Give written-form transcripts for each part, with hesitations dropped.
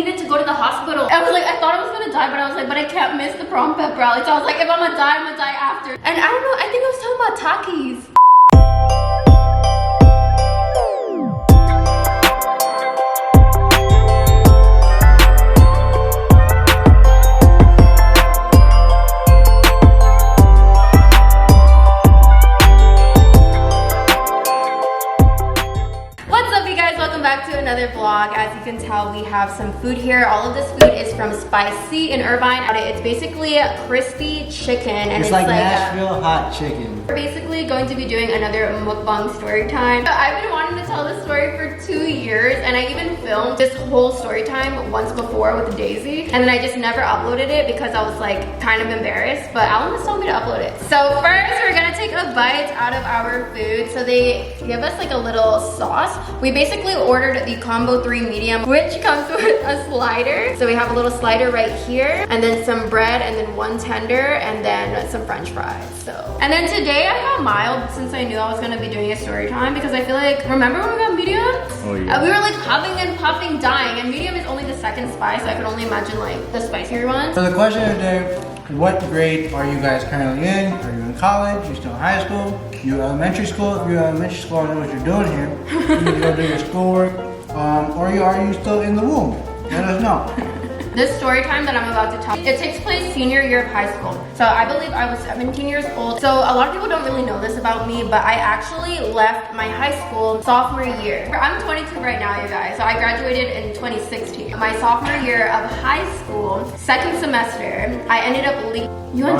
needed to go to the hospital. I was like, I thought I was gonna die, but I was like, but I can't miss the prom pep rally. So I was like, if I'm gonna die after. And I don't know, I think I was talking about Takis. Another vlog. As you can tell, we have some food here. All of this food is from Spicy in Irvine. It's basically crispy chicken, and it's like Nashville hot chicken. We're basically going to be doing another mukbang story time. I've been wanting to tell this story for 2 years, and I even filmed this whole story time once before with Daisy, and then I just never uploaded it because I was like kind of embarrassed, but Alan just told me to upload it. So first, we're gonna take a bite out of our food. So they give us like a little sauce. We basically ordered the combo 3 medium, which comes with a slider. So we have a little slider right here, and then some bread, and then 1 tender, and then some french fries. So, and then today I got mild since I knew I was gonna be doing a story time, because I feel like, remember when we got medium? Oh yeah. We were like huffing and puffing, dying, and medium is only the 2nd spice, so I could only imagine like the spicier ones. So the question of the day, what grade are you guys currently in? Are you in college? You still in high school? You elementary school? If you're elementary school, I know what you're doing here. You need to go do your schoolwork. Or are you still in the womb? Let us know. This story time that I'm about to tell, it takes place senior year of high school. So I believe I was 17 years old. So a lot of people don't really know this about me, but I actually left my high school sophomore year. I'm 22 right now, you guys. So I graduated in 2016. My sophomore year of high school, 2nd semester, I ended up leaving. You want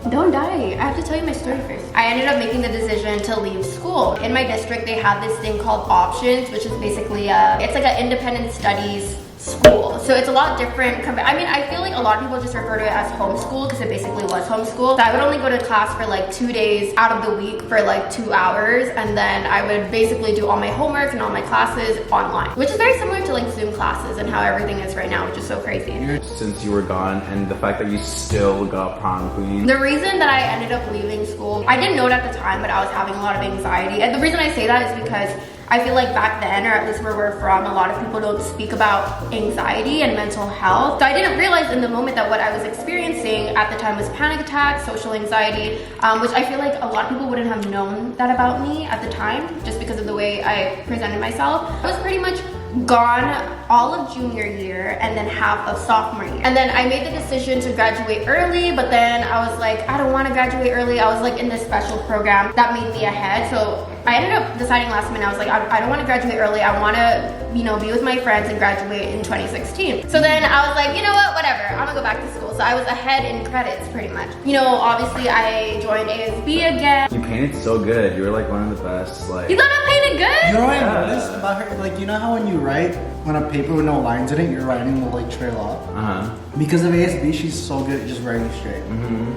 to Don't die. I have to tell you my story first. I ended up making the decision to leave school. In my district, they have this thing called options, which is basically it's like an independent studies school. So it's a lot different. I mean, I feel like a lot of people just refer to it as homeschool because it basically was homeschool. So I would only go to class for like 2 days out of the week for like 2 hours, and then I would basically do all my homework and all my classes online, which is very similar to like Zoom classes and how everything is right now, which is so crazy. Since you were gone, and the fact that you still got prom queen. The reason that I ended up leaving school, I didn't know it at the time, but I was having a lot of anxiety. And the reason I say that is because I feel like back then, or at least where we're from, a lot of people don't speak about anxiety and mental health. So I didn't realize in the moment that what I was experiencing at the time was panic attacks, social anxiety, which I feel like a lot of people wouldn't have known that about me at the time, just because of the way I presented myself. I was pretty much gone all of junior year and then half of sophomore year. And then I made the decision to graduate early, but then I was like, I don't want to graduate early. I was like in this special program that made me ahead. So I ended up deciding last minute, I was like, I don't want to graduate early. I want to, you know, be with my friends and graduate in 2016. So then I was like, you know what, whatever, I'm gonna go back to school. So I was ahead in credits pretty much. You know, obviously I joined ASB again. You painted so good. You were like one of the best. Like, You thought I painted good? You know what I noticed about her? Like, you know how when you write on a paper with no lines in it, you're writing will like trail off? Because of ASB, she's so good at just writing straight.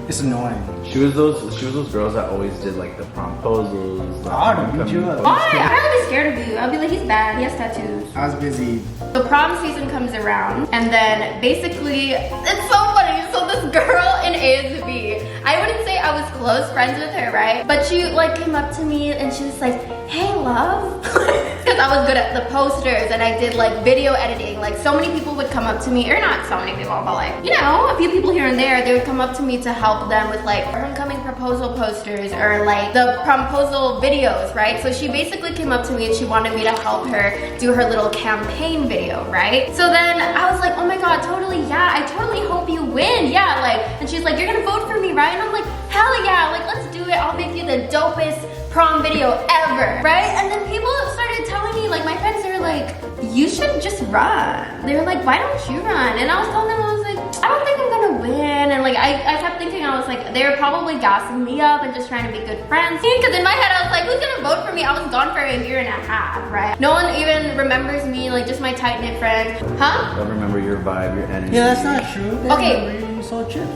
It's annoying. She was those girls that always did like the promposals. I don't beat you up. Why? I would be scared of you. I'd be like, he's bad, he has tattoos. I was busy. The prom season comes around, and then basically, it's so funny. So this girl in ASB, I wouldn't say I was close friends with her, right? But she like came up to me and she was like, hey love. Because I was good at the posters and I did like video editing. Like so many people would come up to me, or not so many people, but like, you know, a few people here and there, they would come up to me to help them with like homecoming proposal posters or like the promposal videos, right? So she basically came up to me and she wanted me to help her do her little campaign video, right? So then I was like, oh my God, totally, yeah, I totally hope you win, yeah, like, and she's like, you're gonna vote for me, right? And I'm like, hell yeah, like, let's do it, I'll make you the dopest prom video ever, right? And then people started telling me, like my friends, they were like, you should just run. They were like, why don't you run? And I was telling them, I was like, I don't think I'm gonna win. And like, I kept thinking, I was like, they were probably gassing me up and just trying to be good friends. Because in my head, I was like, who's gonna vote for me? I was gone for a year and a half, right? No one even remembers me, like just my tight-knit friends. Huh? I don't remember your vibe, your energy. Yeah, that's not true. Okay. You sold chips.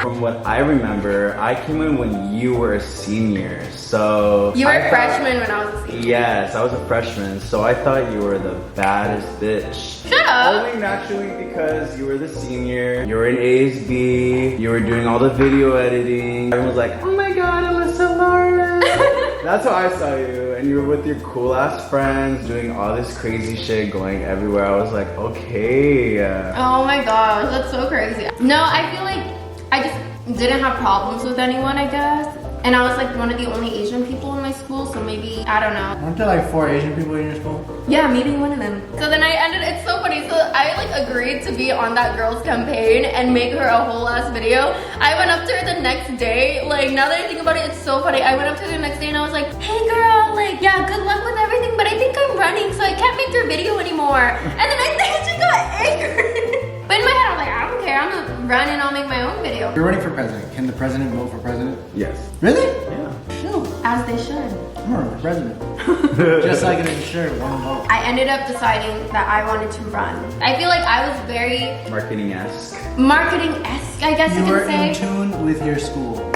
From what I remember, I came in when you were a senior, so... You were a freshman when I was a senior. Yes, I was a freshman, so I thought you were the baddest bitch. Shut up! Only naturally because you were the senior, you were in ASB, you were doing all the video editing. Everyone was like, oh my God, AlyssaLauren. That's how I saw you, and you were with your cool ass friends doing all this crazy shit, going everywhere. I was like, okay. Oh my gosh, that's so crazy. No, I feel like I just didn't have problems with anyone, I guess. And I was like one of the only Asian people in my school, so maybe, I don't know. Weren't there like 4 Asian people in your school? Yeah, me being one of them. So then it's so funny. So I like agreed to be on that girl's campaign and make her a whole ass video. I went up to her the next day. Like, now that I think about it, it's so funny. I went up to her the next day and I was like, hey girl, like, yeah, good luck with everything, but I think I'm running, so I can't make your video anymore. And then I think she got angry. But in my head, I was like, I don't care. I'm gonna run and I'll make my own video. You're running for president. Can the president vote for president? Yes. Really? Yeah. Shoot. As they should. I'm running for president. Just like an shirt, one vote. I ended up deciding that I wanted to run. I feel like I was very Marketing-esque. marketing-esque, I guess you You were can say. in tune with your school.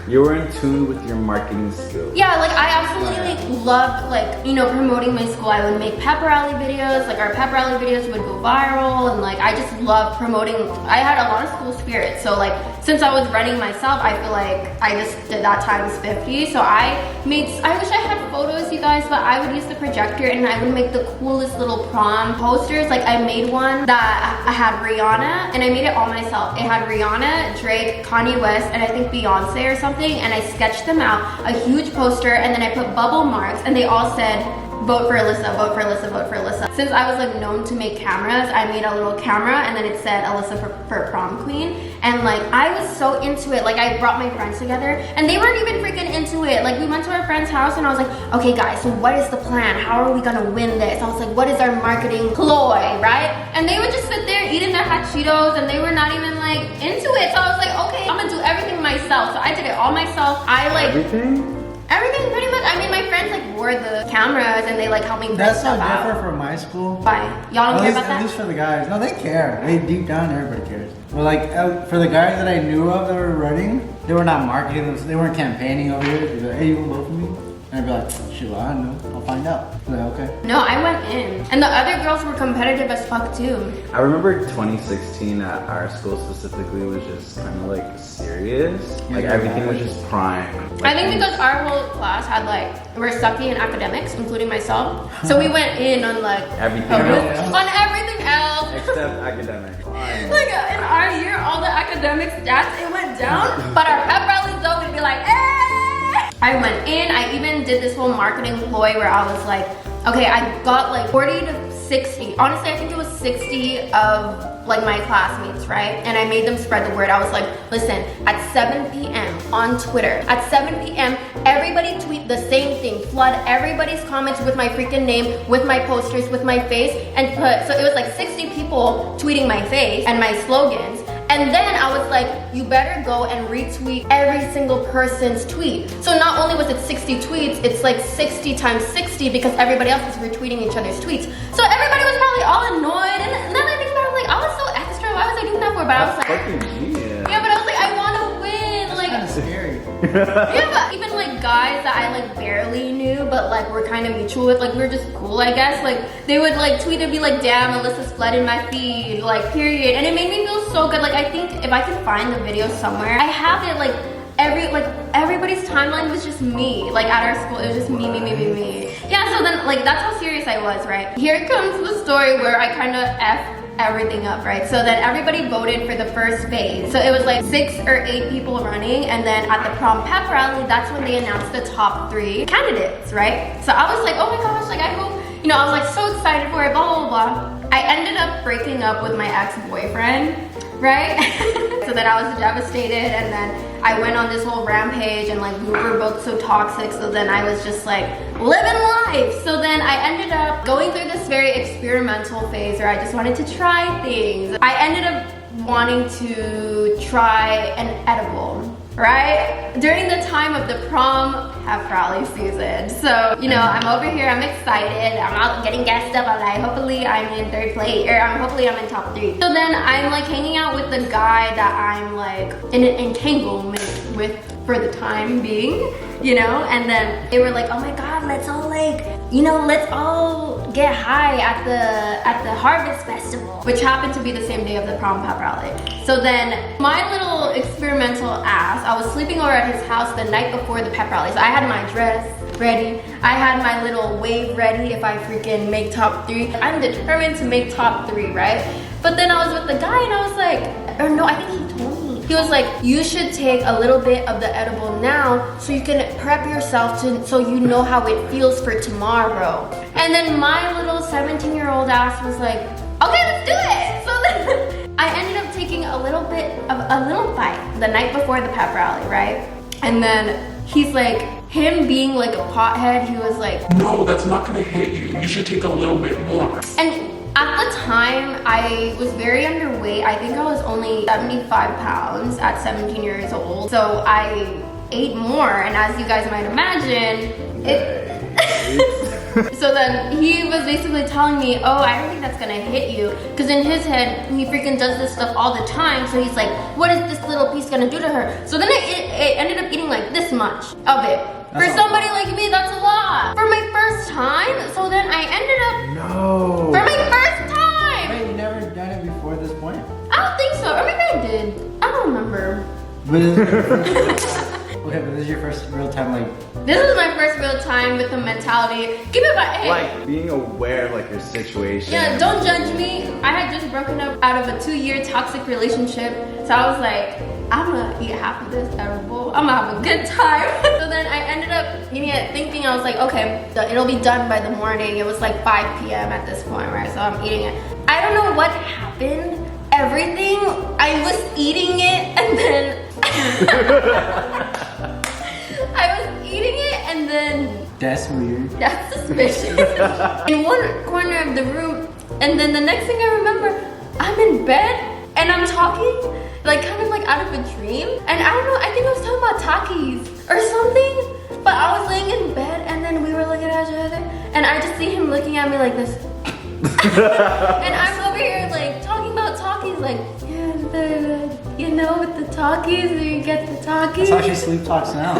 You were in tune with your marketing skills. Yeah, like I absolutely loved like, you know, promoting my school. I would make pep rally videos, like our pep rally videos would go viral, and like I just loved promoting. I had a lot of school spirit, so like since I was running myself, I feel like I just did that times 50. So I wish I had photos, you guys, but I would use the projector and I would make the coolest little prom posters. Like I made one that I had Rihanna, and I made it all myself. It had Rihanna, Drake, Kanye West, and I think Beyonce or something, and I sketched them out, a huge poster, and then I put bubble marks, and they all said, vote for Alyssa, vote for Alyssa, vote for Alyssa. Since I was like known to make cameras, I made a little camera, and then it said Alyssa for prom queen. And like I was so into it. Like I brought my friends together, and they weren't even freaking into it. Like we went to our friend's house, and I was like, okay guys, so what is the plan? How are we gonna win this? I was like, what is our marketing ploy, right? And they would just sit there eating their hot Cheetos, and they were not even like into it. So I was like, okay, I'm gonna do everything myself. So I did it all myself. I like everything pretty much. I mean, my friends like wore the cameras and they like helped me print That's so stuff out. different from my school. Why? Y'all don't care about At that? least for the guys. No, they care. They deep down, everybody cares. But like for the guys that I knew of that were running, they were not marketing them. They weren't campaigning over here. They'd be like, hey, you want to vote for me? And I'd be like, shoot, I don't know. I'll find out. I'm like, okay. No, I went in. And the other girls were competitive as fuck too. I remember 2016 at our school specifically was just kind of like serious. Like everything was just prime. I think because our whole class had like, we're sucky in academics, including myself. So we went in on like Everything focus else. on everything else. Except academics. Like in our year, all the academic stats, it went down. But our pep rallies though, we'd be like, eh! I went in, I even did this whole marketing ploy where I was like, okay, I got like 40 to 60. Honestly, I think it was 60 of like my classmates, right? And I made them spread the word. I was like, listen, at 7 p.m. on Twitter, at 7 p.m., everybody tweet the same thing. Flood everybody's comments with my freaking name, with my posters, with my face, and put, so it was like 60 people tweeting my face and my slogans. And then I was like, you better go and retweet every single person's tweet. So not only was it 60 tweets, it's like 60 times 60 because everybody else was retweeting each other's tweets. So everybody was probably all annoyed. And then I think about it, like, I was so extra. Why was I doing that for? But I was like, fucking genius. yeah, but I was like, I want to win. That's Like, kind of scary. yeah, but even like guys that I like barely knew, but like we're kind of mutual with, like we were just cool, I guess. Like they would like tweet and be like, damn, Alyssa's flooded my feed, like period. And it made me feel so good. Like I think if I can find the video somewhere, I have it. Like everybody's timeline was just me. Like at our school, it was just me. Yeah, so then like that's how serious I was, right? Here comes the story where I kind of F everything up, right? So then everybody voted for the first phase. So it was like 6 or 8 people running, and then at the prom pep rally, that's when they announced the top 3 candidates, right? So I was like, oh my gosh, like I hope, you know, I was like so excited for it, blah, blah, blah. I ended up breaking up with my ex-boyfriend, right? So then I was devastated, and then I went on this whole rampage, and like we were both so toxic, so then I was just like living life. So then I ended up going through this very experimental phase where I just wanted to try things. I ended up wanting to try an edible, right? During the time of the prom pep rally season. So, you know, I'm over here, I'm excited, I'm out getting gassed up, I'm like, hopefully I'm in 3rd place, or hopefully I'm in top 3. So then I'm like hanging out with the guy that I'm like in an entanglement with for the time being, you know? And then they were like, oh my God, let's all like you know, let's all get high at the Harvest Festival, which happened to be the same day of the prom pep rally. So then my little experimental ass, I was sleeping over at his house the night before the pep rally. So I had my dress ready. I had my little wave ready if I freaking make top 3. I'm determined to make top 3, right? But then I was with the guy and I was like, or no, I think he told me. He was like, you should take a little bit of the edible now so you can prep yourself so you know how it feels for tomorrow. And then my little 17-year-old ass was like, okay, let's do it. So then I ended up taking a little bit of a little bite the night before the pep rally, right? And then he's like, him being like a pothead, he was like, no, that's not gonna hit you. You should take a little bit more. And at the time, I was very underweight. I think I was only 75 pounds at 17 years old. So I ate more, and as you guys might imagine, so then he was basically telling me, oh, I don't think that's gonna hit you. Because in his head, he freaking does this stuff all the time. So he's like, what is this little piece gonna do to her? So then it ended up eating like this much of it. For somebody like me, that's a lot. For my first time, so then I ended up... No. For my first time! Wait, you never done it before this point? I don't think so. Or maybe I did. I don't remember. But this is your first, okay, but this is your first real time, like... This is my first real time with the mentality. Give me my... Hey. Like, being aware of, like, your situation. Yeah, don't judge me. I had just broken up out of a 2-year toxic relationship. So I was like, I'm gonna eat half of this edible. I'm gonna have a good time. So then I ended up eating it thinking, I was like, okay, it'll be done by the morning. It was like 5 p.m. at this point, right? So I'm eating it. I don't know what happened. Everything, I was eating it and then... I was eating it and then... That's weird. That's suspicious. In one corner of the room, and then the next thing I remember, I'm in bed and I'm talking, like kind of like out of a dream. And I don't know, I think I was talking about Takis or something. But I was laying in bed and then we were looking at each other and I just see him looking at me like this. And I'm over here like talking about Takis, like, yeah, you know, with the Takis, you get the Takis. That's how she sleep talks now.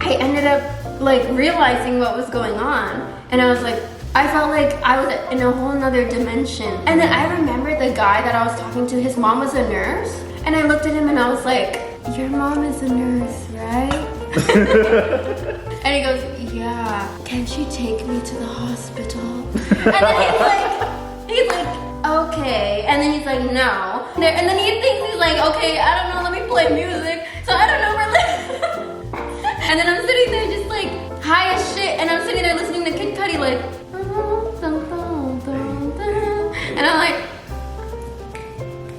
I ended up like realizing what was going on, and I was like, I felt like I was in a whole nother dimension. And then I remembered the guy that I was talking to, his mom was a nurse, and I looked at him and I was like, your mom is a nurse, right? And he goes, yeah, can she take me to the hospital? And then he's like, okay. And then he's like, no. And then he thinks he's like, okay, I don't know, let me play music. So I don't know, we're like, and then I'm sitting there just like high as shit, and I'm sitting there listening to Kid Cudi like, and I'm like,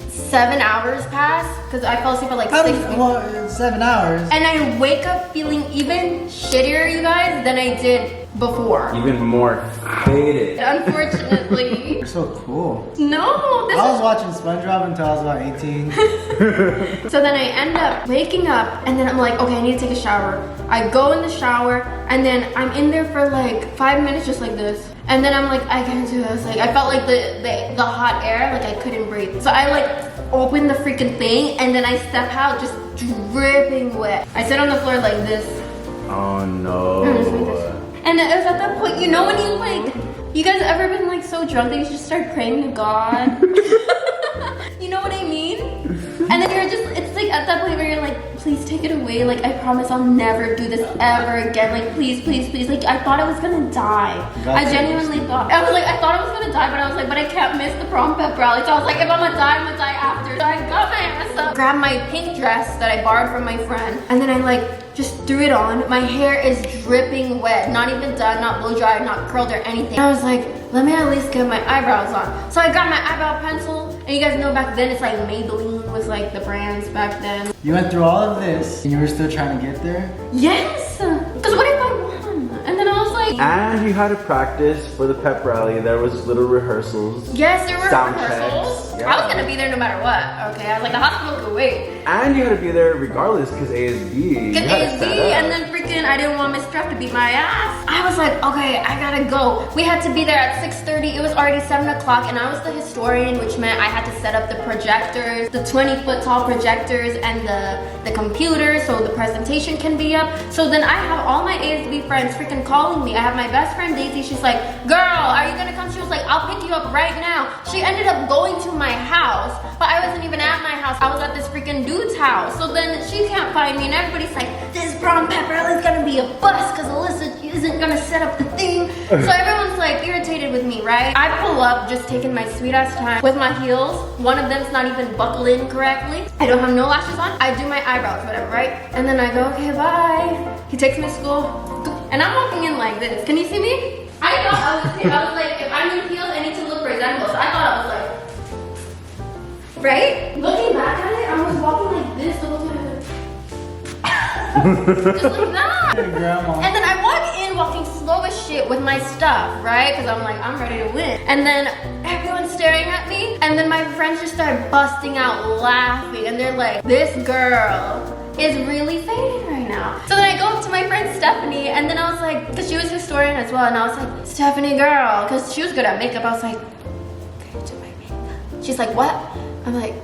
7 hours pass, because I fell asleep at like 6. Well, 7 hours. And I wake up feeling even shittier, you guys, than I did before. Even more faded. Unfortunately. You're so cool. No, this I was watching SpongeBob until I was about 18. So then I end up waking up and then I'm like, okay, I need to take a shower. I go in the shower and then I'm in there for like 5 minutes just like this. And then I'm like, I can't do this. Like I felt like the hot air, like I couldn't breathe. So I like open the freaking thing and then I step out just dripping wet. I sit on the floor like this. Oh no. And it was at that point, you know when you like, you guys ever been like so drunk that you just start praying to God? You know what I mean? And then you're just, it's like at that point where you're like, please take it away. Like I promise I'll never do this ever again. Like please, please, please. Like I thought I was gonna die. I genuinely thought. I was like, I thought I was gonna die, but I was like, but I can't miss the prom pep rally. So I was like, if I'm gonna die after. So I got my ass up, grabbed my pink dress that I borrowed from my friend, and then I like just threw it on. My hair is dripping wet, not even done, not blow dried, not curled or anything. I was like, let me at least get my eyebrows on. So I got my eyebrow pencil, and you guys know back then it's like Maybelline was like the brands back then. You went through all of this, and you were still trying to get there? Yes! Because what if I won? And then I was like... And you had to practice for the pep rally. There was little rehearsals. Yes, there were sound rehearsals. checks. Yeah. I was gonna be there no matter what, okay? I was like, the hospital could wait. And you had to be there regardless because A is B. Because A is B, and then freaking I didn't want Miss Treff to beat my ass. I was like, okay, I gotta go. We had to be there at 6:30. It was already 7 o'clock, and I was the historian, which meant I had to set up the projectors, the 20-foot tall projectors, and the computer so the presentation can be up. So then I have all my A is B friends freaking calling me. I have my best friend Daisy. She's like, girl, are you gonna come? She was like, I'll pick you up right now. She ended up going to my house, but I wasn't even at my house. I was at this freaking dude's house. So then she can't find me, and everybody's like, this prom pep rally is gonna be a bust because Alyssa isn't gonna set up the thing. So everyone's like irritated with me, right? I pull up, just taking my sweet ass time with my heels. One of them's not even buckled in correctly. I don't have no lashes on. I do my eyebrows, whatever, right? And then I go, okay, bye. He takes me to school, and I'm walking in like this. Can you see me? I thought I was like, if I'm in heels, I need to look presentable. So I thought I was like, right? Looking back at it, I was walking like this the whole time. Just like that. Hey, Grandma. And then I walk in walking slow as shit with my stuff, right? Because I'm like, I'm ready to win. And then everyone's staring at me. And then my friends just start busting out laughing. And they're like, this girl is really faded right now. So then I go up to my friend Stephanie, and then I was like, because she was historian as well, and I was like, Stephanie girl, because she was good at makeup. I was like, can you do my makeup? She's like, what? I'm like,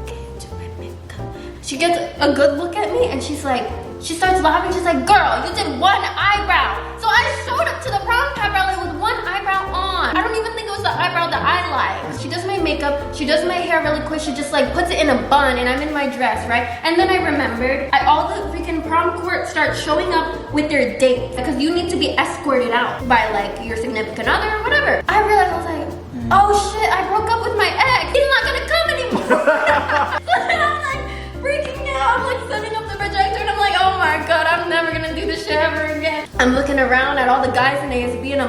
can you do my makeup? She gets a good look at me, and she's like, she starts laughing. She's like, girl, you did one eyebrow. So I showed up to the prom pep rally with one eyebrow on. I don't even think it was the eyebrow that I liked. She does my makeup, she does my hair really quick. She just like puts it in a bun, and I'm in my dress, right? And then I remembered, all the freaking prom court start showing up with their dates because you need to be escorted out by like your significant other or whatever. I realized, I was like, oh shit, I broke up with my ex. He's not gonna come anymore. So then I'm like freaking out. I'm like setting up the projector, and I'm like, oh my god, I'm never gonna do this shit ever again. I'm looking around at all the guys in ASB, and I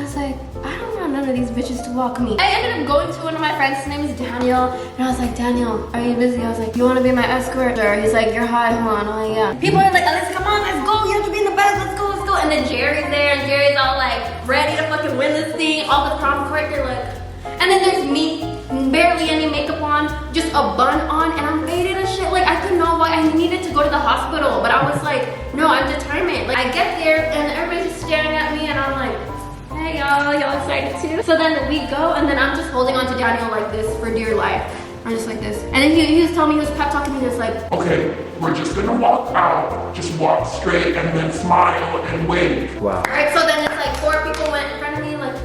was like, I don't want none of these bitches to walk me. I ended up going to one of my friends, his name is Daniel, and I was like, Daniel, are you busy? I was like, you wanna be my escort? Or he's like, you're high, huh? And I'm like, yeah. People are like, Alyssa, come on, let's go, you have to be in the bed, let's go, let's go. And then Jerry's there, and Jerry's all like, ready to fucking win this thing. All the prom court, they're like, and then there's me, barely any makeup on, just a bun on, and I'm faded as shit. Like, I could not walk. I needed to go to the hospital, but I was like, no, I'm determined. Like, I get there, and everybody's just staring at me, and I'm like, hey, y'all excited too? So then we go, and then I'm just holding on to Daniel like this for dear life. I'm just like this. And then he was telling me, he was pep talking me, he was like, Okay, we're just gonna walk out. Just walk straight and then smile and wave. Wow. alright, so then it's like 4 people went in front of me, like,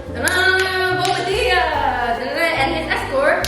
and his escort,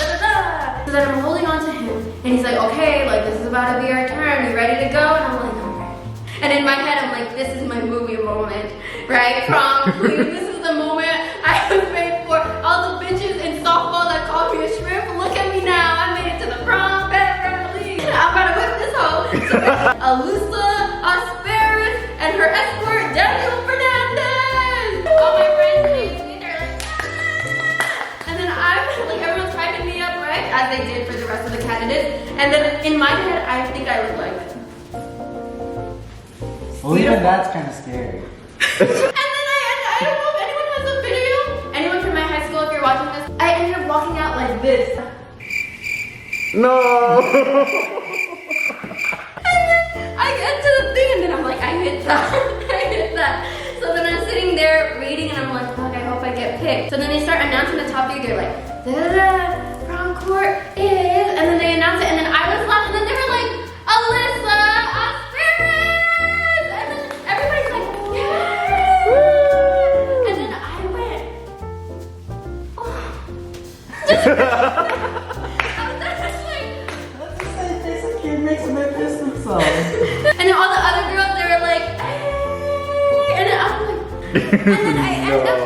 So then I'm holding on to him, and he's like, okay, like, this is about to be our turn. You ready to go? And I'm like, I'm ready. And in my head, I'm like, this is my movie moment, right? Prom queen, this is the moment I was made for. All the bitches in softball that called me a shrimp, look at me now. I made it to the prom pep rally. I'm about to whip this hoe. So Alyssa Asparis and her escort, Daniel Fernandez. All my friends need me. They're like, ah! And then I'm like, everyone's hyping me up, right? As they did for the rest of the candidates. And then in my head, I think I look like. Well, even that's kind of scary. And then I don't know if anyone has a video. Anyone from my high school, if you're watching this, I ended up walking out like this. No. And then I get to the thing, and then I'm like, I hit that. I hit that. So then I'm sitting there reading, and I'm like, fuck, I hope I get picked. So then they start announcing the topic. They're like, da-da-da, prom court is, and then they announce it, and then I was laughing, and then they were like, Alyssa Asparis, and then everybody's like, yeah. And then I went, oh. Just, I was like, Let's just say Jason Kid makes some distance song. and then all the other girls, they were like, hey. And then I was like, and then I ended up,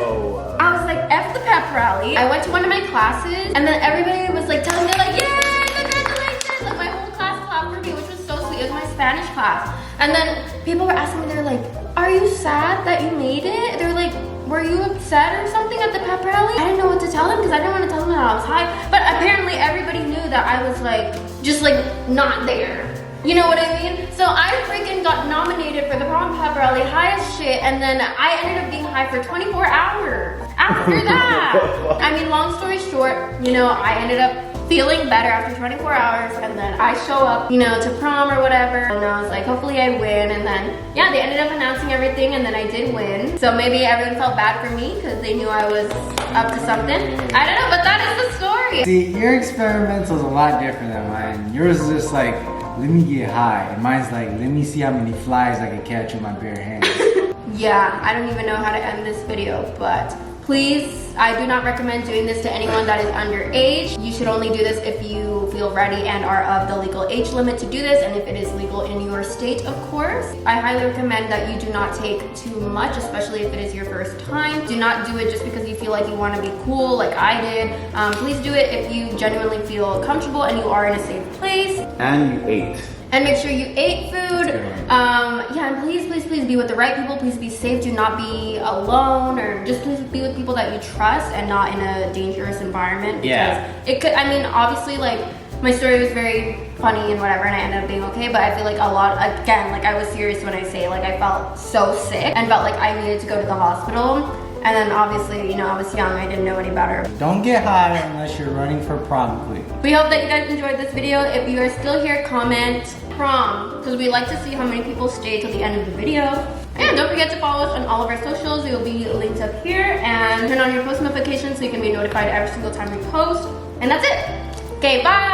I was like, F the pep rally. I went to one of my classes, and then everybody was like telling me, like, yay, congratulations. Like, my whole class clapped for me, which was so sweet. It was my Spanish class. And then people were asking me, they're like, are you sad that you made it? They're like, were you upset or something at the pep rally? I didn't know what to tell them because I didn't want to tell them that I was high. But apparently everybody knew that I was like, just like not there. You know what I mean? So I freaking got nominated for the prom pep rally, high as shit, and then I ended up being high for 24 hours after that. I mean, long story short, you know, I ended up feeling better after 24 hours, and then I show up, you know, to prom or whatever, and I was like, hopefully I win, and then, yeah, they ended up announcing everything, and then I did win. So maybe everyone felt bad for me because they knew I was up to something. I don't know, but that is the story. See, your experimental is a lot different than mine. Yours is just like, let me get high, and mine's like, let me see how many flies I can catch with my bare hands. Yeah, I don't even know how to end this video, but please, I do not recommend doing this to anyone that is underage. You should only do this if you feel ready and are of the legal age limit to do this, and if it is legal in your state, of course. I highly recommend that you do not take too much, especially if it is your first time. Do not do it just because you feel like you want to be cool like I did. Please do it if you genuinely feel comfortable and you are in a safe place. And you ate. And make sure you ate food. Yeah, and please be with the right people. Please be safe. Do not be alone, or just please be with people that you trust and not in a dangerous environment. Yeah. It could, I mean, obviously, like, my story was very funny and whatever, and I ended up being okay, but I feel like a lot, again, like, I was serious when I say, like, I felt so sick and felt like I needed to go to the hospital. And then obviously, you know, I was young, I didn't know any better. Don't get high unless you're running for prom queen. We hope that you guys enjoyed this video. If you are still here, comment prom, because we like to see how many people stay till the end of the video. And don't forget to follow us on all of our socials. They will be linked up here, and turn on your post notifications so you can be notified every single time we post. And that's it. Okay, bye.